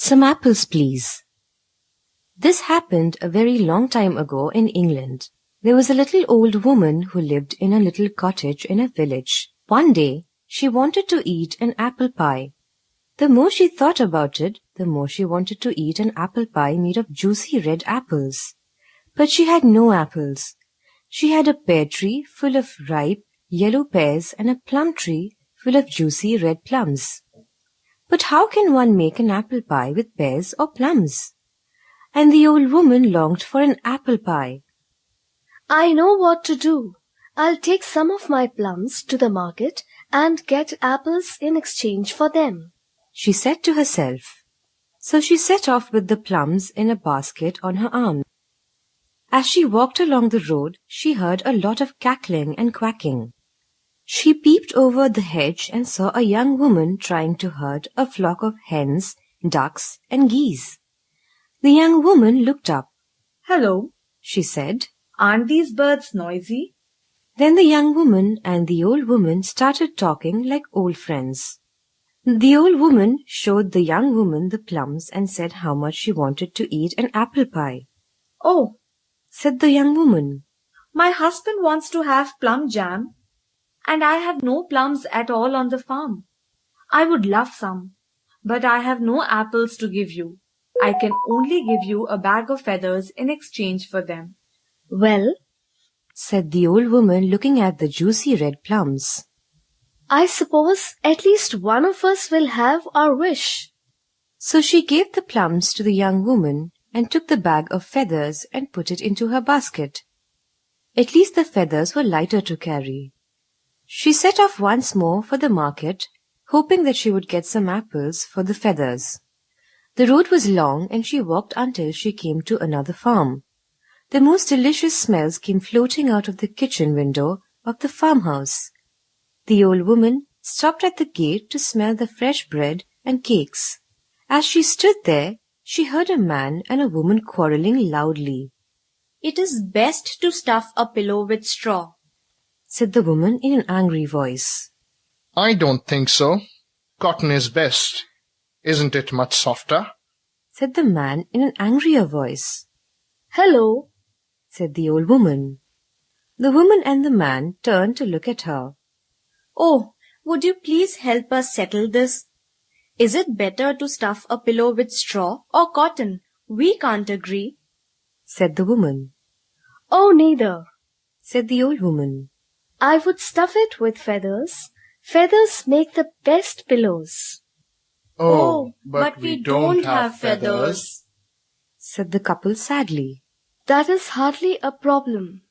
Some apples, please. This happened a very long time ago in England. There was a little old woman who lived in a little cottage in a village. One day, she wanted to eat an apple pie. The more she thought about it, the more she wanted to eat an apple pie made of juicy red apples. But she had no apples. She had a pear tree full of ripe, yellow pears and a plum tree full of juicy red plums. But how can one make an apple pie with pears or plums? And the old woman longed for an apple pie. I know what to do. I'll take some of my plums to the market and get apples in exchange for them, she said to herself. So she set off with the plums in a basket on her arm. As she walked along the road, she heard a lot of cackling and quacking. She peeped over the hedge and saw a young woman trying to herd a flock of hens, ducks, and geese. The young woman looked up. "Hello," she said. "Aren't these birds noisy?" Then the young woman and the old woman started talking like old friends. The old woman showed the young woman the plums and said how much she wanted to eat an apple pie. "Oh," said the young woman, "my husband wants to have plum jam, and I have no plums at all on the farm. I would love some, but I have no apples to give you. I can only give you a bag of feathers in exchange for them." Well, said the old woman, looking at the juicy red plums, I suppose at least one of us will have our wish. So she gave the plums to the young woman and took the bag of feathers and put it into her basket. At least the feathers were lighter to carry. She set off once more for the market, hoping that she would get some apples for the feathers. The road was long, and she walked until she came to another farm. The most delicious smells came floating out of the kitchen window of the farmhouse. The old woman stopped at the gate to smell the fresh bread and cakes. As she stood there, she heard a man and a woman quarrelling loudly. "It is best to stuff a pillow with straw," said the woman in an angry voice. "I don't think so. Cotton is best. Isn't it much softer?" said the man in an angrier voice. "Hello," said the old woman. The woman and the man turned to look at her. "Oh, would you please help us settle this? Is it better to stuff a pillow with straw or cotton? We can't agree," said the woman. "Oh, neither," said the old woman. "I would stuff it with feathers. Feathers make the best pillows." "Oh, but we don't have feathers," said the couple sadly. "That is hardly a problem,"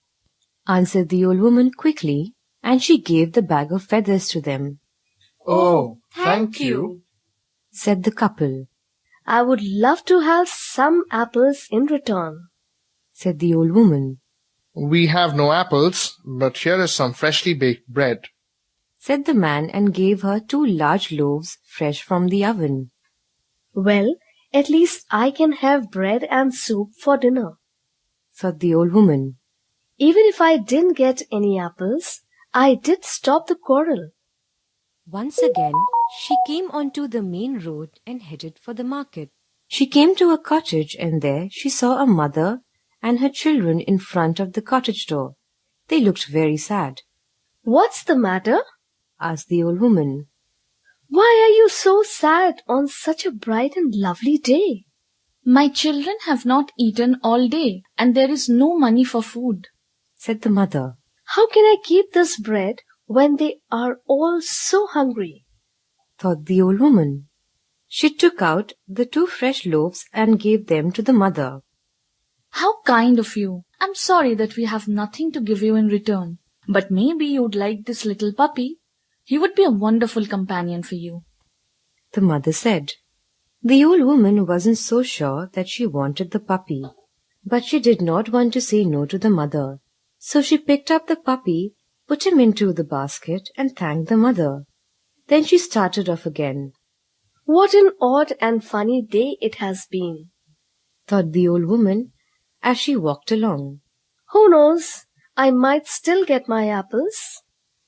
answered the old woman quickly, and she gave the bag of feathers to them. "Oh, thank you," said the couple. "I would love to have some apples in return," said the old woman. "We have no apples, but here is some freshly baked bread," said the man, and gave her 2 large loaves fresh from the oven. "Well, at least I can have bread and soup for dinner," thought the old woman. "Even if I didn't get any apples, I did stop the quarrel." Once again, she came onto the main road and headed for the market. She came to a cottage, and there she saw a mother and her children in front of the cottage door. They looked very sad. "What's the matter?" asked the old woman. "Why are you so sad on such a bright and lovely day?" "My children have not eaten all day, and there is no money for food," said the mother. "How can I keep this bread when they are all so hungry?" thought the old woman. She took out the 2 fresh loaves and gave them to the mother. "How kind of you. I'm sorry that we have nothing to give you in return, but maybe you'd like this little puppy. He would be a wonderful companion for you," the mother said. The old woman wasn't so sure that she wanted the puppy, but she did not want to say no to the mother. So she picked up the puppy, put him into the basket, and thanked the mother. Then she started off again. "What an odd and funny day it has been," thought the old woman as she walked along. "Who knows? I might still get my apples."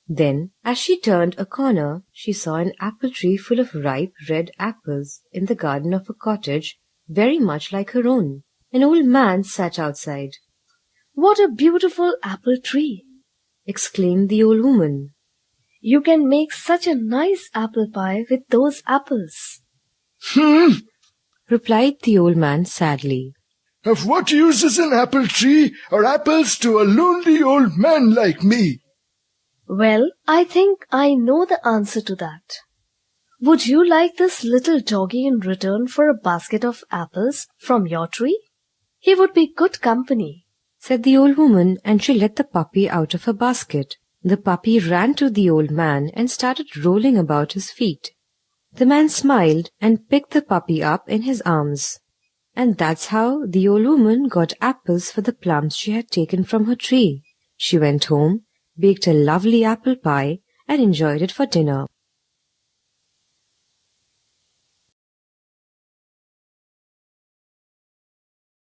Then, as she turned a corner, she saw an apple tree full of ripe red apples in the garden of a cottage very much like her own. An old man sat outside. "What a beautiful apple tree!" exclaimed the old woman. "You can make such a nice apple pie with those apples." Replied the old man sadly. "Of what use is an apple tree or apples to a lonely old man like me?" "Well, I think I know the answer to that. Would you like this little doggy in return for a basket of apples from your tree? He would be good company," said the old woman, and she let the puppy out of her basket. The puppy ran to the old man and started rolling about his feet. The man smiled and picked the puppy up in his arms. And that's how the old woman got apples for the plums she had taken from her tree. She went home, baked a lovely apple pie, and enjoyed it for dinner.